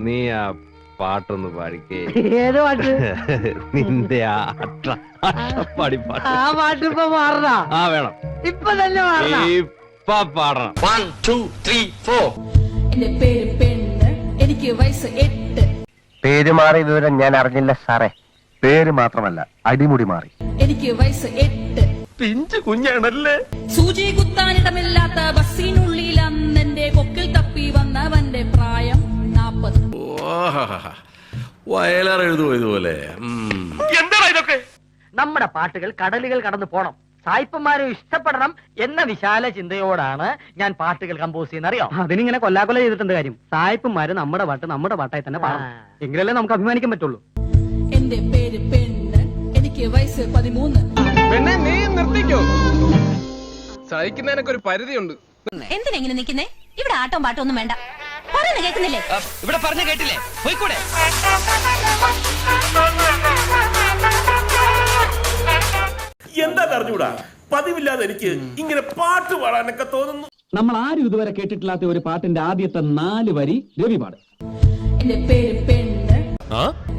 നീ ആ പാട്ടൊന്ന് പാടിക്കേ. ഏത് പാട്ട്? നിന്റെ ആ പാടി പാട്ട്. ആ പാട്ട് ഇപ്പൊ മാറണ? ആ വേണം, ഇപ്പൊ തന്നെ മാറണ? ഇപ്പൊ പാടണം. 1 2 3 4. എന്റെ പേര് പെണ്ണ്, എനിക്ക് വയസ്സ് 8. പേര് മാറി വിവരം ഞാൻ അറിഞ്ഞില്ല സാറേ. പേര് മാത്രമല്ല, അടിമുടി മാറി. എനിക്ക് വയസ്സ് 8. പിഞ്ചു കുഞ്ഞാണല്ലേ. സൂചി കുത്താനിടമില്ലാത്ത ബസ്സിനുള്ളിൽ അന്നെന്റെ കൊക്കിൽ തപ്പി വന്നവന്റെ പ്രായം 40. വയലാർ എഴുതുമോ ഇതുപോലെ? എന്താ ഇതൊക്കെ? നമ്മുടെ പാട്ടുകൾ കടലുകൾ കടന്നു പോണം, സായിപ്പന്മാരും ഇഷ്ടപ്പെടണം എന്ന വിശാല ചിന്തയോടാണ് ഞാൻ പാട്ടുകൾ കമ്പോസ് ചെയ്യുന്ന. അറിയോ? അതിനിങ്ങനെ കൊല്ലാകൊല ചെയ്തിട്ടുണ്ട് കാര്യം. സായിപ്പന്മാര് നമ്മുടെ പാട്ടായി തന്നെ പാടണം. എങ്കിലല്ലേ നമുക്ക് അഭിമാനിക്കാൻ പറ്റുള്ളൂ. എന്റെ പേര് പെണ്ണ്, എനിക്ക് വയസ്സ് 13. പെണ്ണെ നീ നിർത്തിക്കോ, സഹിക്കുന്നതിനൊക്കെ ഒരു പരിധിയുണ്ട്. എന്തിനെങ്ങനെ നിൽക്കുന്നേ? ഇവിടെ ആട്ടം പാട്ടം ഒന്നും വേണ്ട. പറയുന്ന കേൾക്കുന്നില്ലേ? ഇവിടെ പറഞ്ഞ കേട്ടില്ലേ? പോയിക്കൂടെ? എന്താ അറിഞ്ഞൂടാ, പതിവില്ലാതെ എനിക്ക് ഇങ്ങനെ പാട്ട് പാടാനൊക്കെ തോന്നുന്നു. നമ്മൾ ആരും ഇതുവരെ കേട്ടിട്ടില്ലാത്ത ഒരു പാട്ടിന്റെ ആദ്യത്തെ 4 വരി രവി പാടും. എന്റെ പേര് പെണ്ണ്,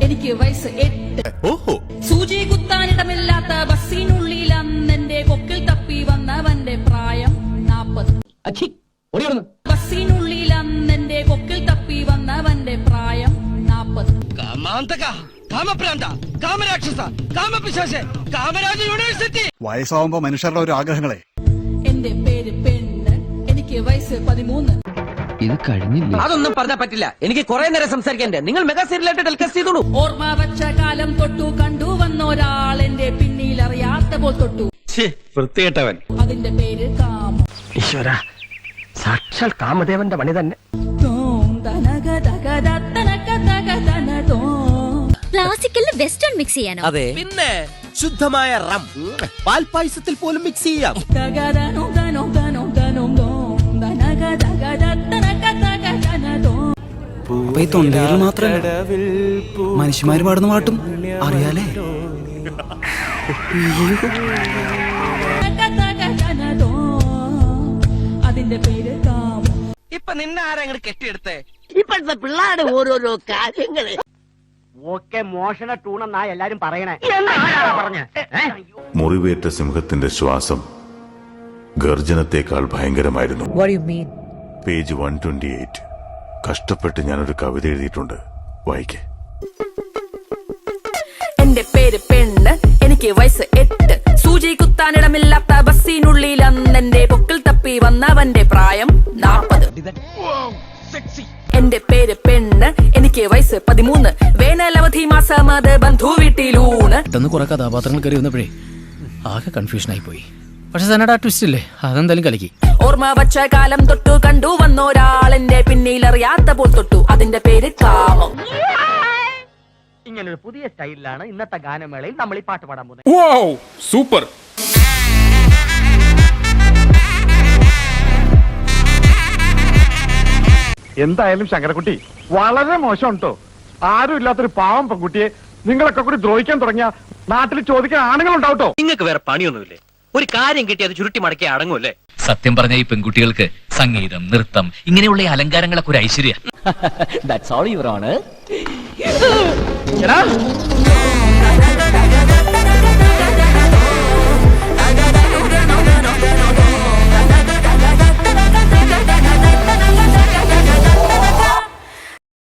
എനിക്ക് വയസ്സ് 8. സൂചി കുത്താനിടമില്ലാത്ത ബസ്സിനുള്ളിൽ അന്നെന്റെ കൊക്കിൽ തപ്പി വന്നവന്റെ പ്രായം 40. ബസ്സിനുള്ളിൽ അന്നെന്റെ കൊക്കിൽ തപ്പി വന്നവന്റെ പ്രായം 40. വയസ്സാവുമ്പോ മനുഷ്യരുടെ ഒരു ആഗ്രഹങ്ങളെ. എന്റെ പേര് പെണ്ണ്, എനിക്ക് വയസ്സ് 13. ഇത് കഴിഞ്ഞില്ല. അതൊന്നും പറഞ്ഞാൽ പറ്റില്ല, എനിക്ക് കുറെ നേരം സംസാരിക്കണ്ടേ. നിങ്ങൾ മെഗാ സീരിയലായിട്ട് ടെലികാസ്റ്റ് ചെയ്തോളൂ. ഓർമ്മ വച്ച കാലം തൊട്ടു കണ്ടു വന്നൊരാൾ എന്റെ പിന്നിൽ അറിയാത്ത പോൽ തൊട്ടു. വൃത്തികെട്ടവൻ. അതിന്റെ പേര് കാമം. ഈശ്വര, സാക്ഷാൽ കാമദേവന്റെ പണി തന്നെ. ക്ലാസിക്കലിൽ വെസ്റ്റേൺ മിക്സ് ചെയ്യാനോ? അതെ, പിന്നെ ശുദ്ധമായ റം പാൽപായസത്തിൽ പോലും മിക്സ് ചെയ്യാം. തൊണ്ടയിൽ മാത്രമല്ല, മനുഷ്യന്മാര് പാടുന്ന പാട്ടും അറിയാലേ. അതിന്റെ പേര് കാമം. ഇപ്പൊ നിന്നെ ആരാ അങ്ങോട്ട് കെട്ടിയെടുത്തേ? ഇപ്പോഴത്തെ പിള്ളേരുടെ ഓരോരോ കാര്യങ്ങള്. ഓക്കെ, മോഷണ ടൂണെന്നാ എല്ലാരും പറയണേ. പറഞ്ഞ മുറിവേറ്റ സിംഹത്തിന്റെ ശ്വാസം ഗർജനത്തെക്കാൾ ഭയങ്കരമായിരുന്നു. പേജ് 128. കഷ്ടപ്പെട്ട് ഞാനൊരു കവിത എഴുതിയിട്ടുണ്ട്, വായിക്കേ. എന്റെ പേര് പെണ്ണ്, എനിക്ക് വയസ്സ് 8. സൂചി കുത്താനിടമില്ലാത്ത ബസ്സിനുള്ളിൽ അന്നെന്റെ പൊക്കിൽ തപ്പി വന്നവന്റെ പ്രായം 40. എന്റെ പേര് പെണ്ണ്, എനിക്ക് വയസ്സ് 13. വേനലവധി മാസം അത് ബന്ധു വീട്ടിലൂണ്. കുറെ കഥാപാത്രങ്ങൾ കയറി വന്നപ്പോഴേ ആകെ കൺഫ്യൂഷൻ ആയി പോയി. പക്ഷെ സനഡ ട്വിസ്റ്റ് ഇല്ലേ, അതെന്തായാലും കലക്കി. ഓർമ്മ വച്ച കാലം തൊട്ടു കണ്ടു വന്നൊരാളെന്റെ പിന്നിൽ അറിയാത്ത പോൽ തൊട്ടു. അതിന്റെ പേര് കാമം. ഇങ്ങനൊരു പുതിയ സ്റ്റൈലിലാണ് ഇന്നത്തെ ഗാനമേളയിൽ നമ്മൾ ഈ പാട്ട് പാടാൻ പോകുന്നത്. സൂപ്പർ. എന്തായാലും ശങ്കരക്കുട്ടി വളരെ മോശം കേട്ടോ. ആരും ഇല്ലാത്തൊരു പാവം പെൺകുട്ടിയെ നിങ്ങളൊക്കെ കൂടി ദ്രോഹിക്കാൻ തുടങ്ങിയ നാട്ടിൽ ചോദിക്കാൻ ആണുങ്ങളുണ്ടാവട്ടോ. നിങ്ങൾക്ക് വേറെ പണിയൊന്നുമില്ലേ? ഒരു കാര്യം കിട്ടി അത് ചുരുട്ടി മടക്കി അടങ്ങുമല്ലേ? സത്യം പറഞ്ഞ ഈ പെൺകുട്ടികൾക്ക് സംഗീതം, നൃത്തം ഇങ്ങനെയുള്ള അലങ്കാരങ്ങളൊക്കെ ഒരു ഐശ്വര്യ.